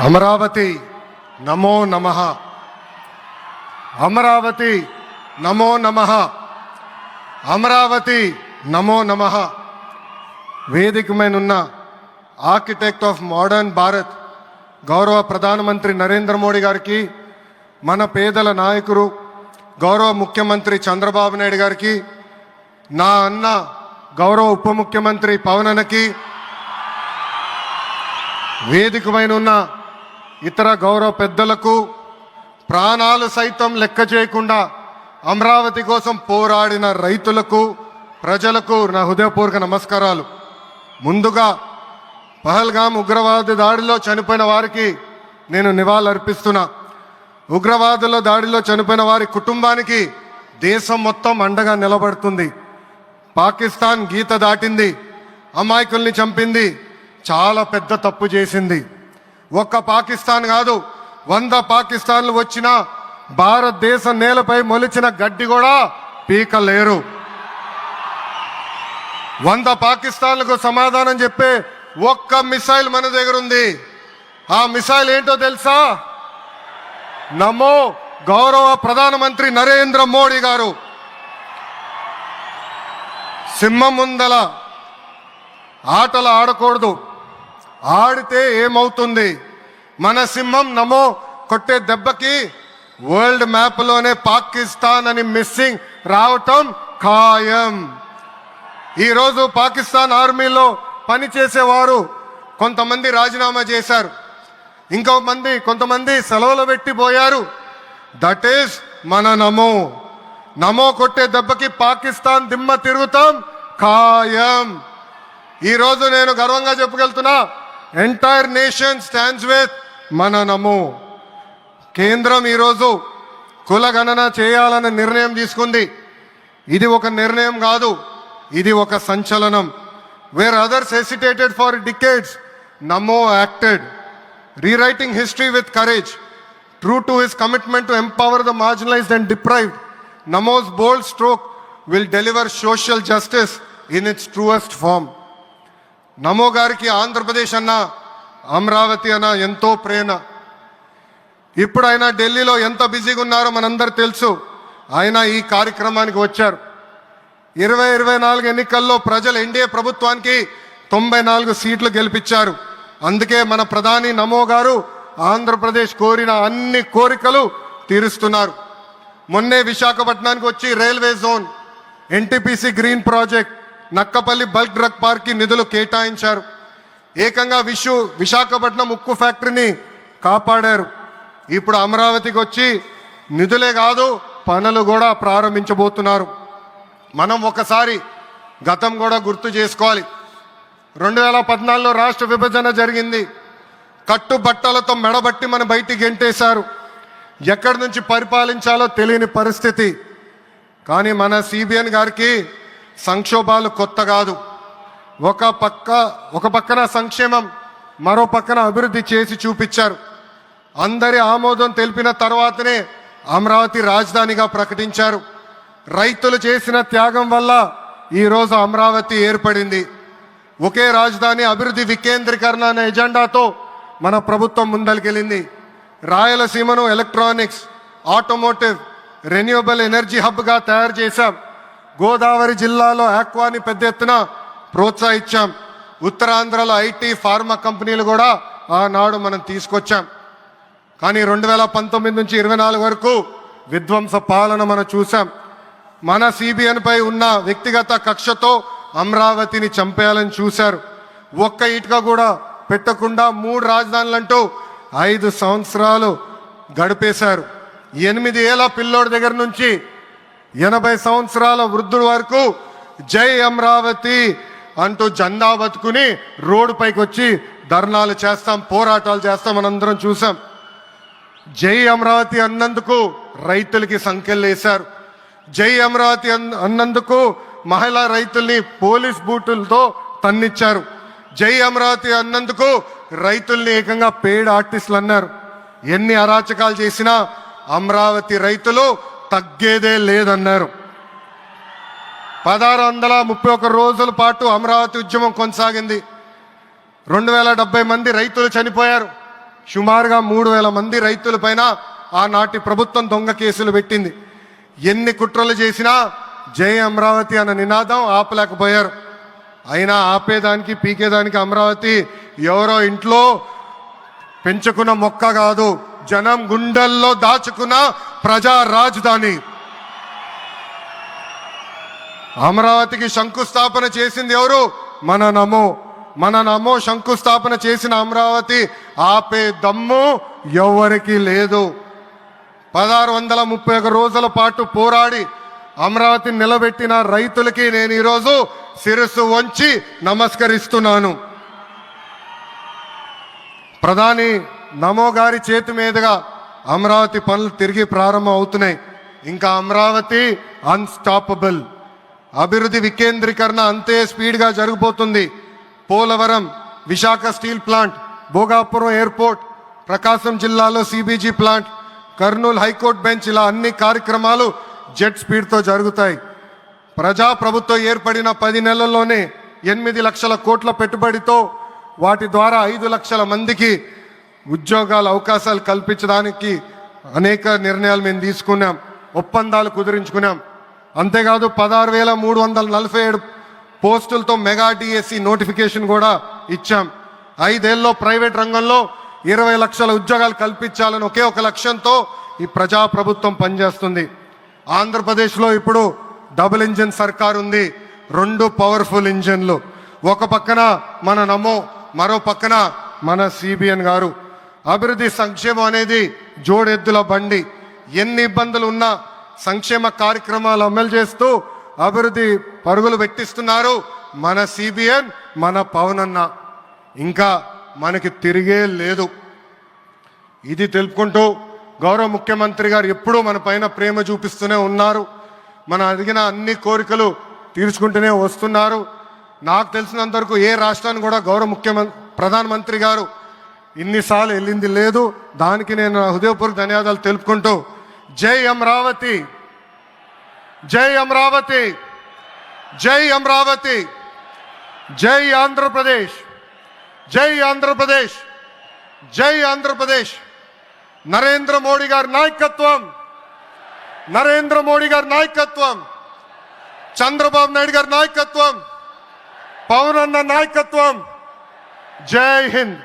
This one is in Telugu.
అమరావతి నమో నమః. అమరావతి నమో నమః. అమరావతి నమో నమః. వేదిక మీనున్న ఆర్కిటెక్ట్ ఆఫ్ మోడర్న్ భారత్ గౌరవ ప్రధానమంత్రి నరేంద్ర మోడీ గారికి, మన పేదల నాయకుడు గౌరవ ముఖ్యమంత్రి చంద్రబాబు నాయుడు గారికి, నా అన్న గౌరవ ఉప ముఖ్యమంత్రి పవన్ అన్నకి, వేదిక పైన ఉన్న ఇతర గౌరవ పెద్దలకు, ప్రాణాలు సైతం లెక్క చేయకుండా అమరావతి కోసం పోరాడిన రైతులకు, ప్రజలకు నా హృదయపూర్వక నమస్కారాలు. ముందుగా పహల్గామ్ ఉగ్రవాద దాడిలో చనిపోయిన వారికి నేను నివాళులర్పిస్తున్నా. ఉగ్రవాదుల దాడిలో చనిపోయిన వారి కుటుంబానికి దేశం మొత్తం అండగా నిలబడుతుంది. పాకిస్తాన్ గీత దాటింది, అమాయకుల్ని చంపింది, చాలా పెద్ద తప్పు చేసింది. ఒక్క పాకిస్తాన్ కాదు, 100 పాకిస్తాన్లు వచ్చినా భారతదేశం నేలపై మొలిచిన గడ్డి కూడా పీకలేరు. 100 పాకిస్తాన్లకు సమాధానం చెప్పే ఒక్క మిసైల్ మన దగ్గర ఉంది. ఆ మిసైల్ ఏంటో తెలుసా? నమో గౌరవ ప్రధానమంత్రి నరేంద్ర మోడీ గారు. సింహం ముందల ఆటలు ఆడకూడదు, ఆడితే ఏమవుతుంది? మన సింహం నమో కొట్టే దెబ్బకి వరల్డ్ మ్యాప్లోనే పాకిస్తాన్ అని మిస్సింగ్ రావటం ఖాయం. ఈరోజు పాకిస్తాన్ ఆర్మీలో పనిచేసేవారు కొంతమంది రాజీనామా చేశారు, కొంతమంది సెలవులు పెట్టిపోయారు. దట్ ఈస్ మన నమో. నమో కొట్టే దెబ్బకి పాకిస్తాన్ దిమ్మ తిరుగుతాం ఖాయం. ఈరోజు నేను గర్వంగా చెప్పగలుగుతున్నా, ఎంటైర్ నేషన్ స్టాండ్స్ విత్ మన నమో. కేంద్రం ఈరోజు కులగణన చేయాలన్న నిర్ణయం తీసుకుంది. ఇది ఒక నిర్ణయం కాదు, ఇది ఒక సంచలనం. Wear others hesitated for decades, Namo acted, rewriting history with courage. True to his commitment to empower the marginalized and deprived, Namo's bold stroke will deliver social justice in its truest form. నమో గారికి ఆంధ్రప్రదేశ్ అన్న, అమరావతి అన్న ఎంతో ప్రేమ. ఇప్పుడు ఆయన ఢిల్లీలో ఎంత బిజీగా ఉన్నారో మనందరూ తెలుసు. ఆయన ఈ కార్యక్రమానికి వచ్చారు. 2024 ఎన్నికల్లో ప్రజలు ఎన్డీఏ ప్రభుత్వానికి 94 సీట్లు గెలిపించారు. అందుకే మన ప్రధాని నమో గారు ఆంధ్రప్రదేశ్ కోరిన అన్ని కోరికలు తీరుస్తున్నారు. మొన్నే విశాఖపట్నానికి వచ్చి railway zone, NTPC green project, Nakkapalli bulk drug పార్క్కి నిధులు కేటాయించారు. ఏకంగా విశాఖపట్నం ఉక్కు ఫ్యాక్టరీని కాపాడారు. ఇప్పుడు అమరావతికి వచ్చి నిధులే కాదు పనులు కూడా ప్రారంభించబోతున్నారు. మనం ఒకసారి గతం కూడా గుర్తు చేసుకోవాలి. 2014లో రాష్ట్ర విభజన జరిగింది. కట్టుబట్టలతో మెడబట్టి మన బయటికి గెంటేశారు. ఎక్కడి నుంచి పరిపాలించాలో తెలియని పరిస్థితి. కానీ మన సిబిఎన్ గారికి సంక్షోభాలు కొత్త కాదు. ఒక పక్కన సంక్షేమం, మరో పక్కన అభివృద్ధి చేసి చూపించారు. అందరి ఆమోదం తెలిపిన తర్వాతనే అమరావతి రాజధానిగా ప్రకటించారు. రైతులు చేసిన త్యాగం వల్ల ఈరోజు అమరావతి ఏర్పడింది. ఒకే రాజధాని, అభివృద్ధి, వికేంద్రీకరణ అనే ఎజెండాతో మన ప్రభుత్వం ముందరికెళ్ళింది. రాయలసీమను ఎలక్ట్రానిక్స్, ఆటోమోటివ్, రెన్యూవబుల్ ఎనర్జీ హబ్గా తయారు చేశాం. గోదావరి జిల్లాలో ఆక్వాని పెద్ద ఎత్తున ప్రోత్సహించాం. ఉత్తరాంధ్రలో ఐటీ, ఫార్మా కంపెనీలు కూడా ఆనాడు మనం తీసుకొచ్చాం. కానీ 2019 నుంచి 24 వరకు విధ్వంస పాలన మనం చూసాం. మన సిబిఎన్ పై ఉన్న వ్యక్తిగత కక్షతో అమరావతిని చంపేయాలని చూశారు. ఒక్క ఇటుక కూడా పెట్టకుండా 3 రాజధానులంటూ 5 సంవత్సరాలు గడిపేశారు. 8 ఏళ్ల పిల్లోడి దగ్గర నుంచి 80 సంవత్సరాల వృద్ధుల వరకు జై అమరావతి అంటూ జెండా బతుకుని రోడ్డు పైకి వచ్చి ధర్నాలు చేస్తాం, పోరాటాలు చేస్తాం, మనందరం చూసాం. జై అమరావతి అన్నందుకు రైతులకి సంఖ్యలేశారు. జై అమరావతి అన్నందుకు మహిళా రైతుల్ని పోలీస్ బూటులతో తన్నిచ్చారు. జై అమరావతి అన్నందుకు రైతుల్ని ఏకంగా పెయిడ్ ఆర్టిస్టులు అన్నారు. ఎన్ని అరాచకాలు చేసినా అమరావతి రైతులు తగ్గేదే లేదన్నారు. 1631 రోజుల పాటు అమరావతి ఉద్యమం కొనసాగింది. 2070 మంది రైతులు చనిపోయారు. సుమారుగా 3,000 మంది రైతులపైన ఆనాటి ప్రభుత్వం దొంగ కేసులు పెట్టింది. ఎన్ని కుట్రలు చేసినా జై అమరావతి అన్న నినాదం ఆపలేకపోయారు. అయినా ఆపేదానికి పీకేదానికి అమరావతి ఎవరో ఇంట్లో పెంచుకున్న మొక్క కాదు, జనం గుండెల్లో దాచుకున్న ప్రజా రాజధాని. అమరావతికి శంకుస్థాపన చేసింది ఎవరు? మన నమో శంకుస్థాపన చేసిన అమరావతి ఆపే దమ్ము ఎవరికి లేదు. 1631 రోజుల పాటు పోరాడి అమరావతిని నిలబెట్టిన రైతులకి నేను ఈరోజు శిరస్సు వంచి నమస్కరిస్తున్నాను. ప్రధాని నమో గారి చేతి మీదుగా అమరావతి పనులు తిరిగి ప్రారంభం అవుతున్నాయి. ఇంకా అమరావతి అన్స్టాపబుల్. అభివృద్ధి వికేంద్రీకరణ అంతే స్పీడ్గా జరిగిపోతుంది. Polavaram, Visakha steel plant, Bhogapuram airport, Prakasam జిల్లాలో CBG plant, Kurnool high court bench, ఇలా అన్ని కార్యక్రమాలు జెట్ స్పీడ్తో జరుగుతాయి. ప్రజాప్రభుత్వం ఏర్పడిన 10 నెలల్లోనే 8 లక్షల కోట్ల పెట్టుబడితో వాటి ద్వారా 5 లక్షల మందికి ఉద్యోగాల అవకాశాలు కల్పించడానికి అనేక నిర్ణయాలు మేము తీసుకున్నాం, ఒప్పందాలు కుదిరించుకున్నాం. అంతేకాదు 16,347 పోస్టులతో మెగా డిఎస్సి నోటిఫికేషన్ కూడా ఇచ్చాం. 5 ఏళ్ళలో ప్రైవేట్ రంగంలో 20 లక్షల ఉద్యోగాలు కల్పించాలని ఒకే ఒక లక్ష్యంతో ఈ ప్రజాప్రభుత్వం పనిచేస్తుంది. ఆంధ్రప్రదేశ్లో ఇప్పుడు డబుల్ ఇంజిన్ సర్కార్ ఉంది. 2 పవర్ఫుల్ ఇంజిన్లు. ఒక పక్కన మన నమో, మరో పక్కన మన సిబిఎన్ గారు. అభివృద్ధి సంక్షేమం అనేది జోడెద్దుల బండి. ఎన్ని ఇబ్బందులు ఉన్నా సంక్షేమ కార్యక్రమాలు అమలు చేస్తూ అభివృద్ధి పరుగులు పెట్టిస్తున్నారు మన సిబిఎన్, మన పవన్ అన్న. ఇంకా మనకి తిరిగే లేదు. ఇది తెలుపుకుంటూ గౌరవ ముఖ్యమంత్రి గారు ఎప్పుడూ మన పైన ప్రేమ చూపిస్తూనే ఉన్నారు. మన అడిగిన అన్ని కోరికలు తీర్చుకుంటూనే వస్తున్నారు. నాకు తెలిసినంత వరకు ఏ రాష్ట్రాన్ని కూడా గౌరవ ప్రధానమంత్రి గారు ఇన్నిసార్లు వెళ్ళింది లేదు. దానికి నేను హృదయపూర్వక ధన్యవాదాలు తెలుపుకుంటూ జై అమరావతి, జై అమరావతి, జై అమరావతి, జై ఆంధ్రప్రదేశ్, జై ఆంధ్రప్రదేశ్, జై ఆంధ్రప్రదేశ్. నరేంద్ర మోడీ గారి నాయకత్వం, నరేంద్ర మోడీ గారి నాయకత్వం, చంద్రబాబు నాయుడు గారి నాయకత్వం, పవన్ అన్న నాయకత్వం. జై హింద్.